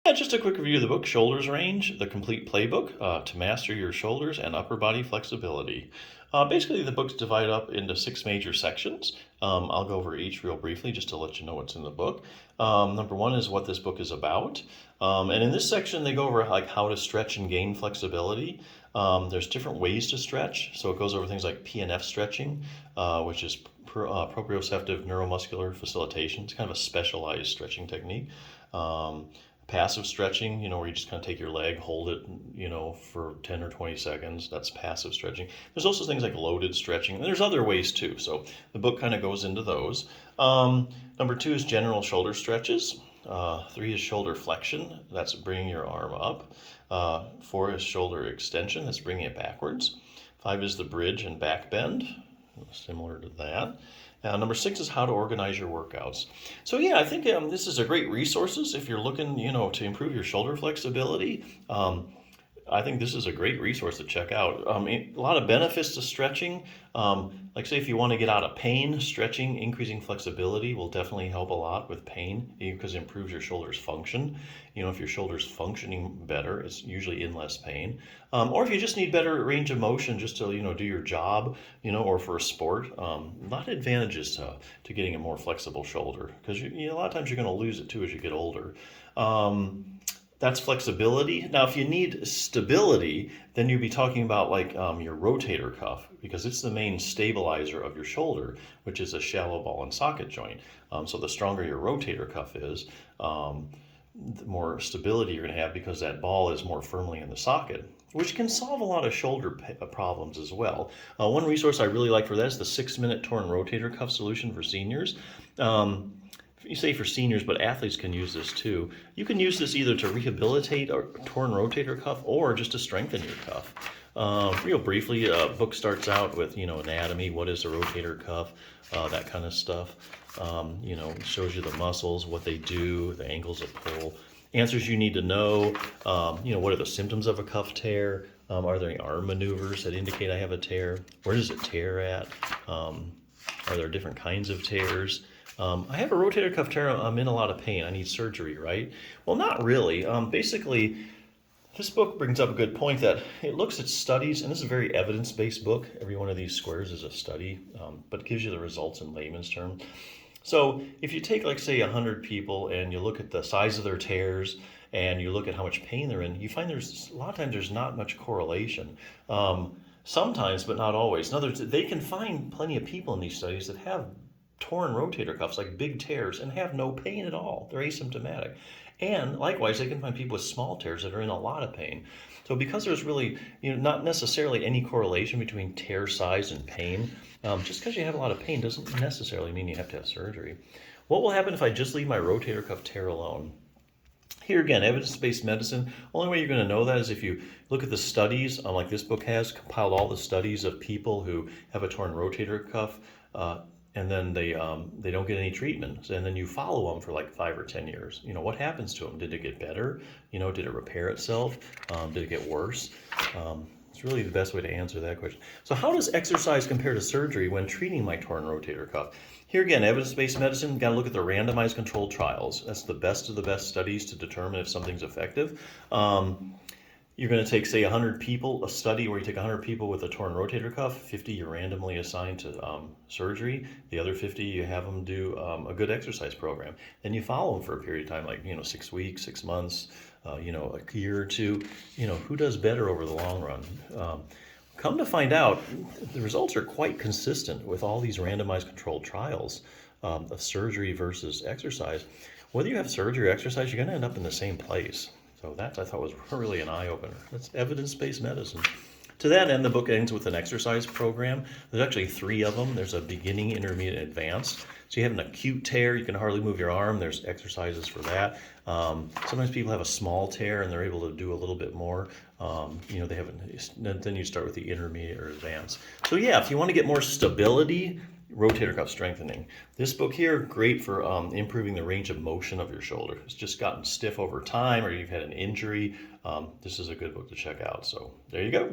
Yeah, just a quick review of the book, Shoulders Range, the complete playbook to master your shoulders and upper body flexibility. Basically, the book's divided up into 6 major sections. I'll go over each real briefly just to let you know what's in the book. Number one is what this book is about. And in this section, they go over like how to stretch and gain flexibility. There's different ways to stretch. So it goes over things like PNF stretching, which is proprioceptive neuromuscular facilitation. It's kind of a specialized stretching technique. Passive stretching, where you just kind of take your leg, hold it, for 10 or 20 seconds. That's passive stretching. There's also things like loaded stretching. And there's other ways too. So the book kind of goes into those. Number 2 is general shoulder stretches. 3 is shoulder flexion. That's bringing your arm up. 4 is shoulder extension. That's bringing it backwards. 5 is the bridge and back bend, similar to that. Number 6 is how to organize your workouts. So yeah, I think this is a great resources if you're looking, to improve your shoulder flexibility. I think this is a great resource to check out. A lot of benefits to stretching. Like say if you want to get out of pain, stretching, increasing flexibility will definitely help a lot with pain because it improves your shoulder's function. If your shoulder's functioning better, it's usually in less pain. Or if you just need better range of motion just to, do your job, or for a sport, a lot of advantages to getting a more flexible shoulder because a lot of times you're going to lose it too as you get older. That's flexibility. Now, if you need stability, then you'd be talking about like your rotator cuff because it's the main stabilizer of your shoulder, which is a shallow ball and socket joint. So the stronger your rotator cuff is, the more stability you're going to have because that ball is more firmly in the socket, which can solve a lot of shoulder problems as well. One resource I really like for that is the 6-minute torn rotator cuff solution for seniors. You say for seniors, but athletes can use this too. You can use this either to rehabilitate a torn rotator cuff or just to strengthen your cuff. Real briefly, a book starts out with, anatomy, what is a rotator cuff, that kind of stuff. It shows you the muscles, what they do, the angles of pull, answers you need to know, what are the symptoms of a cuff tear, are there any arm maneuvers that indicate I have a tear, where does it tear at, are there different kinds of tears. I have a rotator cuff tear. I'm in a lot of pain. I need surgery, right? Well, not really. Basically, this book brings up a good point that it looks at studies, and this is a very evidence-based book. Every one of these squares is a study, but it gives you the results in layman's terms. So if you take, like, say, 100 people and you look at the size of their tears and you look at how much pain they're in, you find there's a lot of times there's not much correlation. Sometimes, but not always. In other words, they can find plenty of people in these studies that have torn rotator cuffs, like big tears, and have no pain at all. They're asymptomatic. And likewise, they can find people with small tears that are in a lot of pain. So because there's really, not necessarily any correlation between tear size and pain, just because you have a lot of pain doesn't necessarily mean you have to have surgery. What will happen if I just leave my rotator cuff tear alone? Here again, evidence-based medicine, only way you're going to know that is if you look at the studies, like this book has, compiled all the studies of people who have a torn rotator cuff, and then they don't get any treatment. And then you follow them for like 5 or 10 years. What happens to them? Did it get better? Did it repair itself? Did it get worse? It's really the best way to answer that question. So how does exercise compare to surgery when treating my torn rotator cuff? Here again, evidence-based medicine, got to look at the randomized controlled trials. That's the best of the best studies to determine if something's effective. You're going to take, say, 100 people, a study where you take 100 people with a torn rotator cuff, 50 you're randomly assigned to surgery, the other 50 you have them do a good exercise program. Then you follow them for a period of time, like 6 weeks, 6 months, a year or two. Who does better over the long run? Come to find out, the results are quite consistent with all these randomized controlled trials of surgery versus exercise. Whether you have surgery or exercise, you're going to end up in the same place. So that I thought was really an eye-opener. That's evidence-based medicine. To that end, the book ends with an exercise program. There's actually 3 of them. There's a beginning, intermediate, and advanced. So you have an acute tear, you can hardly move your arm. There's exercises for that. Sometimes people have a small tear and they're able to do a little bit more. Then you start with the intermediate or advanced. So yeah, if you want to get more stability, rotator cuff strengthening. This book here, great for improving the range of motion of your shoulder. It's just gotten stiff over time or you've had an injury. This is a good book to check out. So there you go.